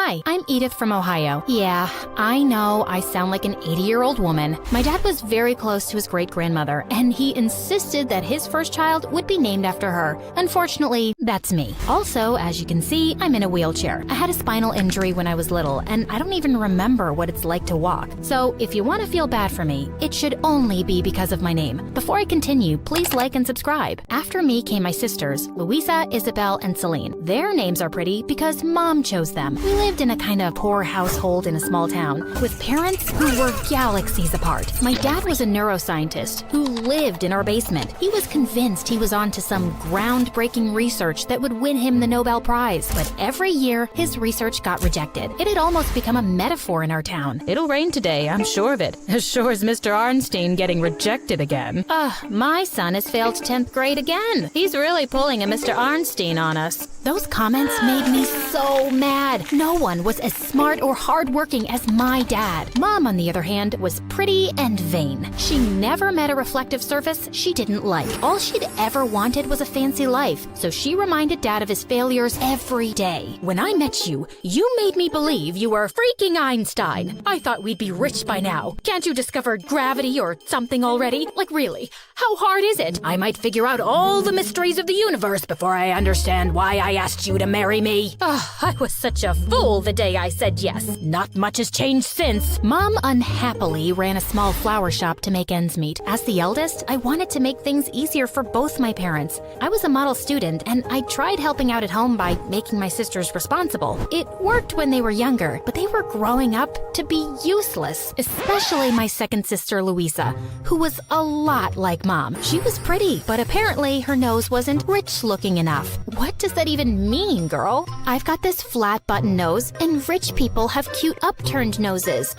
Hi, I'm Edith from Ohio. Yeah, I know I sound like an 80-year-old woman. My dad was very close to his great-grandmother, and he insisted that his first child would be named after her. Unfortunately, that's me. Also, as you can see, I'm in a wheelchair. I had a spinal injury when I was little, and I don't even remember what it's like to walk. So if you want to feel bad for me, it should only be because of my name. Before I continue, please like and subscribe. After me came my sisters, Louisa, Isabel, and Celine. Their names are pretty because Mom chose them. We lived in a kind of poor household in a small town with parents who were galaxies apart. My dad was a neuroscientist who lived in our basement. He was convinced he was onto some groundbreaking research that would win him the Nobel Prize. But every year, his research got rejected. It had almost become a metaphor in our town. It'll rain today, I'm sure of it. As sure as Mr. Arnstein getting rejected again. My son has failed 10th grade again. He's really pulling a Mr. Arnstein on us. Those comments made me so mad. No one was as smart or hardworking as my dad. Mom, on the other hand, was pretty and vain. She never met a reflective surface she didn't like. All she'd ever wanted was a fancy life, so she reminded Dad of his failures every day. When I met you, you made me believe you were freaking Einstein. I thought we'd be rich by now. Can't you discover gravity or something already? Like really, how hard is it? I might figure out all the mysteries of the universe before I understand why I asked you to marry me. I was such a fool the day I said yes. Not much has changed since. Mom unhappily ran a small flower shop to make ends meet. As the eldest, I wanted to make things easier for both my parents. I was a model student, and I tried helping out at home by making my sisters responsible. It worked when they were younger, but they were growing up to be useless, especially my second sister, Louisa, who was a lot like Mom. She was pretty, but apparently her nose wasn't rich-looking enough. What does that even mean, girl? I've got this flat button nose, and rich people have cute upturned noses.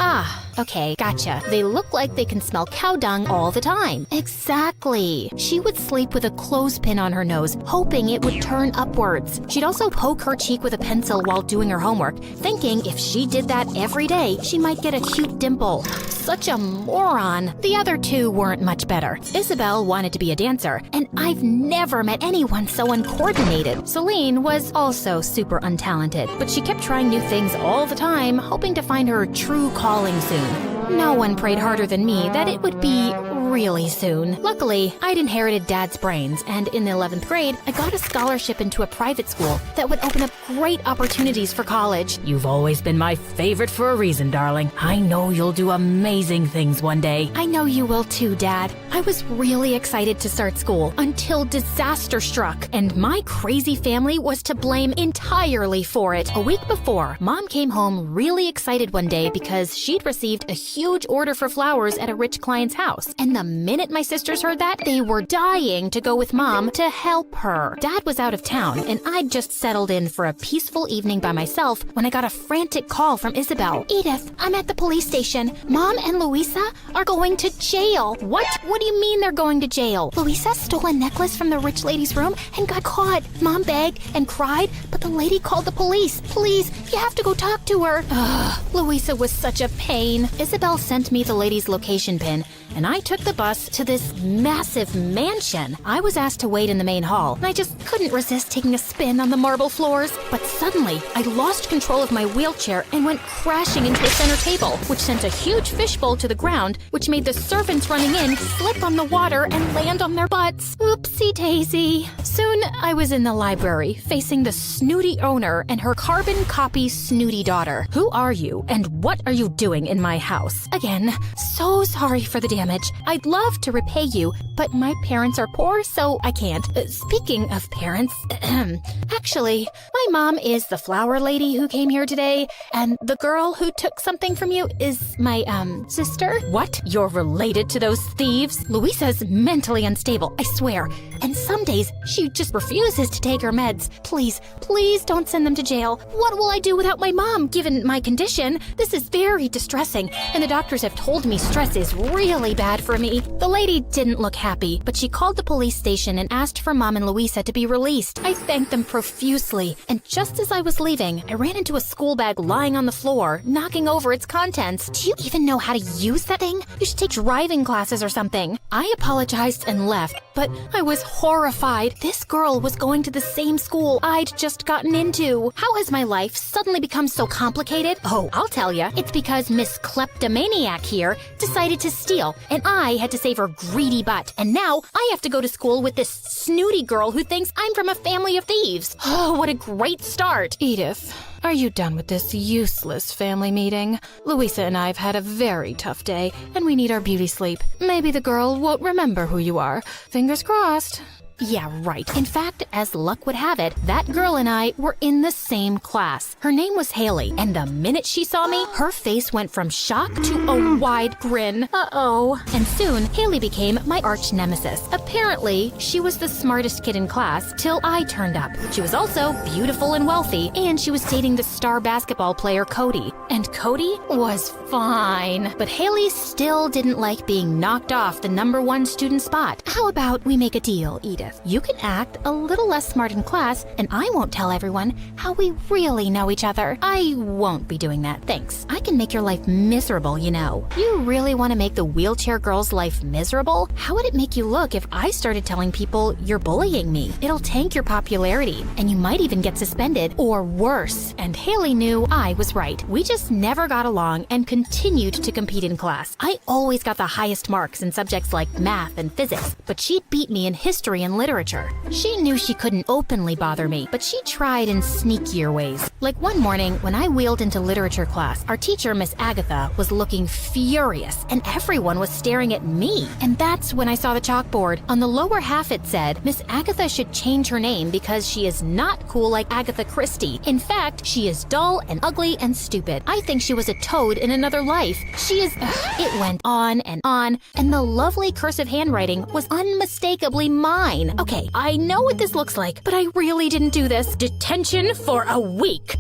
Okay, gotcha. They look like they can smell cow dung all the time. Exactly. She would sleep with a clothespin on her nose, hoping it would turn upwards. She'd also poke her cheek with a pencil while doing her homework, thinking if she did that every day, she might get a cute dimple. Such a moron. The other two weren't much better. Isabel wanted to be a dancer, and I've never met anyone so uncoordinated. Celine was also super untalented, but she kept trying new things all the time, hoping to find her true calling soon. No one prayed harder than me that it would be really soon. Luckily, I'd inherited Dad's brains, and in the 11th grade, I got a scholarship into a private school that would open up great opportunities for college. You've always been my favorite for a reason, darling. I know you'll do amazing things one day. I know you will too, Dad. I was really excited to start school until disaster struck, and my crazy family was to blame entirely for it. A week before, Mom came home really excited one day because she'd received a huge order for flowers at a rich client's house, and the minute my sisters heard that, they were dying to go with Mom to help her. Dad was out of town, and I'd just settled in for a peaceful evening by myself when I got a frantic call from Isabel. Edith, I'm at the police station. Mom and Louisa are going to jail. What? What do you mean they're going to jail? Louisa stole a necklace from the rich lady's room and got caught. Mom begged and cried, but the lady called the police. Please, you have to go talk to her. Louisa was such a pain. Isabel sent me the lady's location pin, and I took the bus to this massive mansion. I was asked to wait in the main hall, and I just couldn't resist taking a spin on the marble floors. But suddenly, I lost control of my wheelchair and went crashing into the center table, which sent a huge fishbowl to the ground, which made the servants running in slip on the water and land on their butts. Oopsie daisy. Soon, I was in the library, facing the snooty owner and her carbon copy snooty daughter. Who are you, and what are you doing in my house? Again, so sorry for the damage. I'd love to repay you, but my parents are poor, so I can't. Speaking of parents, actually, my mom is the flower lady who came here today, and the girl who took something from you is my, sister. What? You're related to those thieves? Louisa's mentally unstable, I swear, and some days she just refuses to take her meds. Please, please don't send them to jail. What will I do without my mom, given my condition? This is very distressing, and the doctors have told me stress is really bad for me. me. The lady didn't look happy, but she called the police station and asked for Mom and Louisa to be released. I thanked them profusely, and just as I was leaving, I ran into a school bag lying on the floor, knocking over its contents. Do you even know how to use that thing? You should take driving classes or something. I apologized and left, but I was horrified. This girl was going to the same school I'd just gotten into. How has my life suddenly become so complicated? Oh, I'll tell ya. It's because Miss Kleptomaniac here decided to steal, and I had to save her greedy butt. And now I have to go to school with this snooty girl who thinks I'm from a family of thieves. Oh, what a great start. Edith, are you done with this useless family meeting? Louisa and I have had a very tough day, and we need our beauty sleep. Maybe the girl won't remember who you are. Fingers crossed. Yeah, right. In fact, as luck would have it, that girl and I were in the same class. Her name was Haley, and the minute she saw me, her face went from shock to a wide grin. Uh-oh. And soon, Haley became my arch nemesis. Apparently, she was the smartest kid in class till I turned up. She was also beautiful and wealthy, and she was dating the star basketball player Cody. And Cody was fine. But Haley still didn't like being knocked off the #1 student spot. How about we make a deal, Edith? You can act a little less smart in class, and I won't tell everyone how we really know each other. I won't be doing that, thanks. I can make your life miserable, you know. You really want to make the wheelchair girl's life miserable? How would it make you look if I started telling people you're bullying me? It'll tank your popularity, and you might even get suspended, or worse. And Haley knew I was right. We just never got along and continued to compete in class. I always got the highest marks in subjects like math and physics, but she'd beat me in history and literature. She knew she couldn't openly bother me, but she tried in sneakier ways. Like one morning, when I wheeled into literature class, our teacher, Miss Agatha, was looking furious, and everyone was staring at me. And that's when I saw the chalkboard. On the lower half it said, Miss Agatha should change her name because she is not cool like Agatha Christie. In fact, she is dull and ugly and stupid. I think she was a toad in another life. She is... It went on, and the lovely cursive handwriting was unmistakably mine. Okay, I know what this looks like, but I really didn't do this. Detention for a week.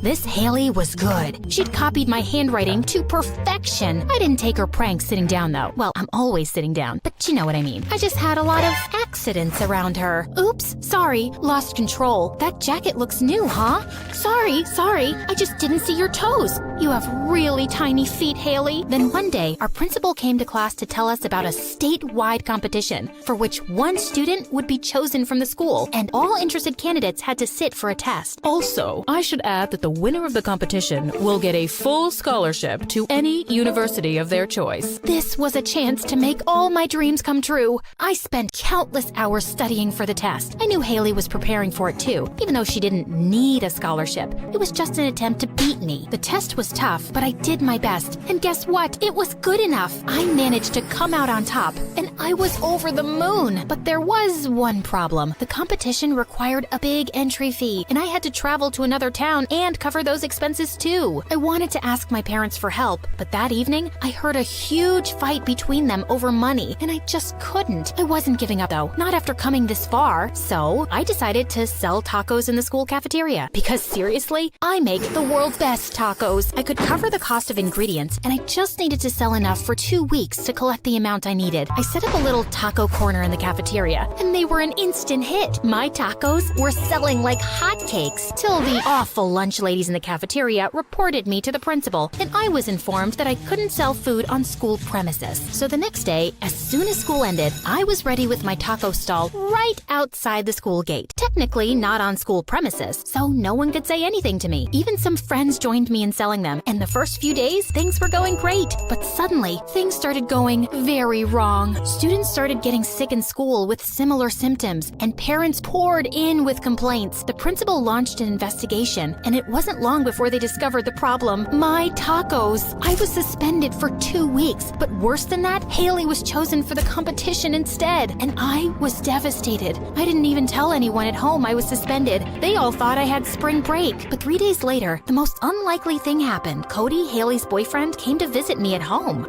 This Haley was good. She'd copied my handwriting to perfection. I didn't take her pranks sitting down, though. Well, I'm always sitting down, but you know what I mean. I just had a lot of accidents around her. Oops, sorry, lost control. That jacket looks new, huh? Sorry, I just didn't see your toes. You have really tiny feet, Haley. Then one day, our principal came to class to tell us about a statewide competition for which one student would be chosen from the school, and all interested candidates had to sit for a test. Also, I should add that the winner of the competition will get a full scholarship to any university of their choice. This was a chance to make all my dreams come true. I spent countless hours studying for the test. I knew Haley was preparing for it too, even though she didn't need a scholarship. It was just an attempt to beat me. The test was tough, but I did my best. And guess what? It was good enough. I managed to come out on top, and I was over the moon. But there was one problem. The competition required a big entry fee, and I had to travel to another town and cover those expenses too. I wanted to ask my parents for help, but that evening, I heard a huge fight between them over money, and I just couldn't. I wasn't giving up though, not after coming this far. So I decided to sell tacos in the school cafeteria, because seriously, I make the world's best tacos. I could cover the cost of ingredients, and I just needed to sell enough for 2 weeks to collect the amount I needed. I set up a little taco corner in the cafeteria, and they were an instant hit. My tacos were selling like hotcakes, till the awful lunch ladies in the cafeteria reported me to the principal, and I was informed that I couldn't sell food on school premises. So the next day, as soon as school ended, I was ready with my taco stall right outside the school gate. Technically not on school premises, so no one could say anything to me. Even some friends joined me in selling them, and the first few days, things were going great. But suddenly, things started going very wrong. Students started getting sick in school with similar symptoms, and parents poured in with complaints. The principal launched an investigation, and it wasn't long before they discovered the problem. My tacos. I was suspended for 2 weeks, but worse than that, Haley was chosen for the competition instead, and I was devastated. I didn't even tell anyone at home I was suspended. They all thought I had spring break. But 3 days later, the most unlikely thing happened. Cody, Haley's boyfriend, came to visit me at home.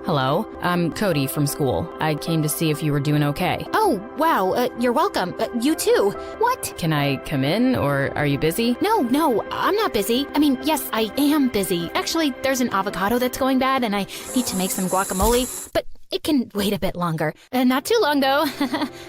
Hello? I'm Cody from school. I came to see if you were doing okay. Oh, wow, you're welcome. You too. What? Can I come in, or are you busy? No, I'm not busy. I mean, yes, I am busy. Actually, there's an avocado that's going bad, and I need to make some guacamole. But It can wait a bit longer. Not too long, though.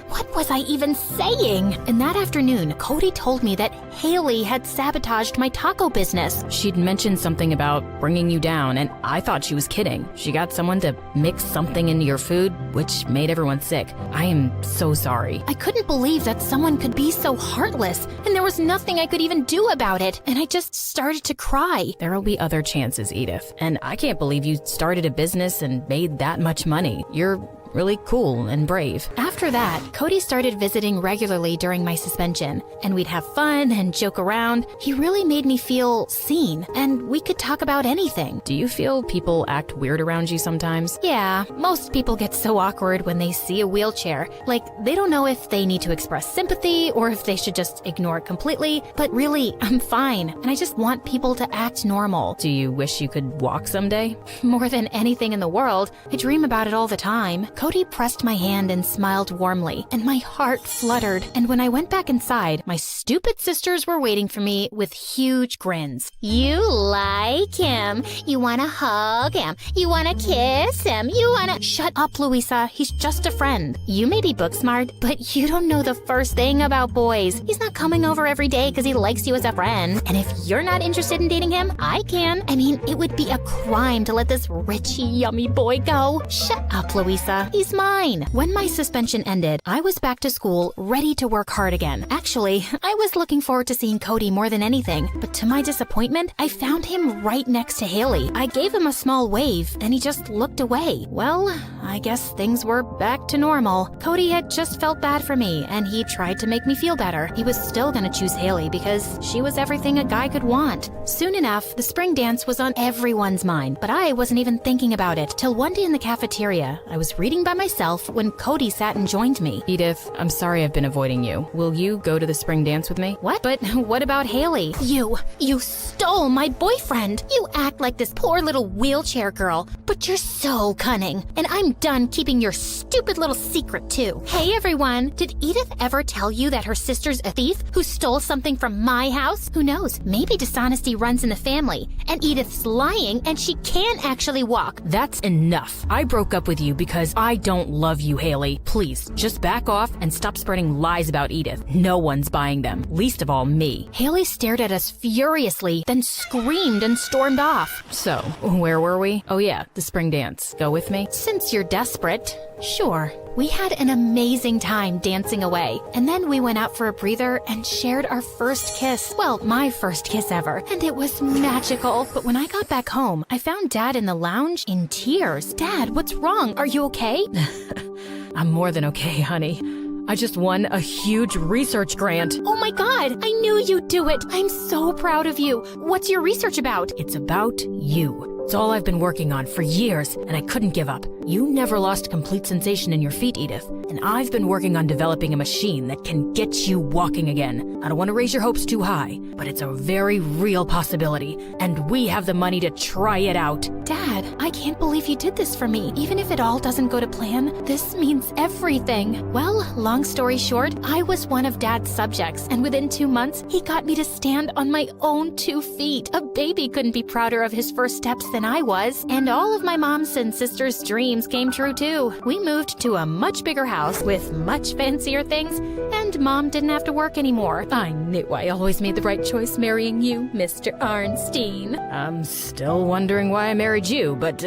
What was I even saying? And that afternoon, Cody told me that Haley had sabotaged my taco business. She'd mentioned something about bringing you down, and I thought she was kidding. She got someone to mix something into your food, which made everyone sick. I am so sorry. I couldn't believe that someone could be so heartless, and there was nothing I could even do about it, and I just started to cry. There'll be other chances, Edith. And I can't believe you started a business and made that much money. You're really cool and brave. After that, Cody started visiting regularly during my suspension, and we'd have fun and joke around. He really made me feel seen, and we could talk about anything. Do you feel people act weird around you sometimes? Yeah, most people get so awkward when they see a wheelchair. Like, they don't know if they need to express sympathy or if they should just ignore it completely. But really, I'm fine, and I just want people to act normal. Do you wish you could walk someday? More than anything in the world, I dream about it all the time. Cody pressed my hand and smiled warmly, and my heart fluttered. And when I went back inside, my stupid sisters were waiting for me with huge grins. You like him. You want to hug him. You want to kiss him. You want to... Shut up, Louisa. He's just a friend. You may be book smart, but you don't know the first thing about boys. He's not coming over every day because he likes you as a friend. And if you're not interested in dating him, I can. I mean, it would be a crime to let this rich, yummy boy go. Shut up, Louisa. He's mine. When my suspension ended, I was back to school, ready to work hard again. Actually, I was looking forward to seeing Cody more than anything, but to my disappointment, I found him right next to Haley. I gave him a small wave, and he just looked away. Well, I guess things were back to normal. Cody had just felt bad for me, and he tried to make me feel better. He was still gonna choose Haley because she was everything a guy could want. Soon enough, the spring dance was on everyone's mind, but I wasn't even thinking about it till one day in the cafeteria. I was reading by myself when Cody sat and joined me. Edith, I'm sorry I've been avoiding you. Will you go to the spring dance with me? What? But what about Haley? You stole my boyfriend. You act like this poor little wheelchair girl, but you're so cunning. And I'm done keeping your stupid little secret too. Hey everyone, did Edith ever tell you that her sister's a thief who stole something from my house? Who knows? Maybe dishonesty runs in the family, and Edith's lying and she can actually walk. That's enough. I broke up with you because I don't love you, Haley. Please, just back off and stop spreading lies about Edith. No one's buying them, least of all me. Haley stared at us furiously, then screamed and stormed off. So, where were we? Oh yeah, the spring dance. Go with me? Since you're desperate, sure. We had an amazing time dancing away, and then we went out for a breather and shared our first kiss. Well, my first kiss ever, and it was magical. But when I got back home, I found Dad in the lounge in tears. Dad, what's wrong? Are you okay? I'm more than okay, honey. I just won a huge research grant. Oh my God, I knew you'd do it. I'm so proud of you. What's your research about? It's about you. It's all I've been working on for years, and I couldn't give up. You never lost complete sensation in your feet, Edith, and I've been working on developing a machine that can get you walking again. I don't want to raise your hopes too high, but it's a very real possibility, and we have the money to try it out. Dad, I can't believe you did this for me. Even if it all doesn't go to plan, this means everything. Well, long story short, I was one of Dad's subjects, and within 2 months, he got me to stand on my own 2 feet. A baby couldn't be prouder of his first steps than I was, and all of my mom's and sister's dreams came true too. We moved to a much bigger house with much fancier things, and Mom didn't have to work anymore. I knew I always made the right choice marrying you, Mr. Arnstein. I'm still wondering why I married you, but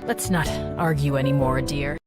let's not argue anymore, dear.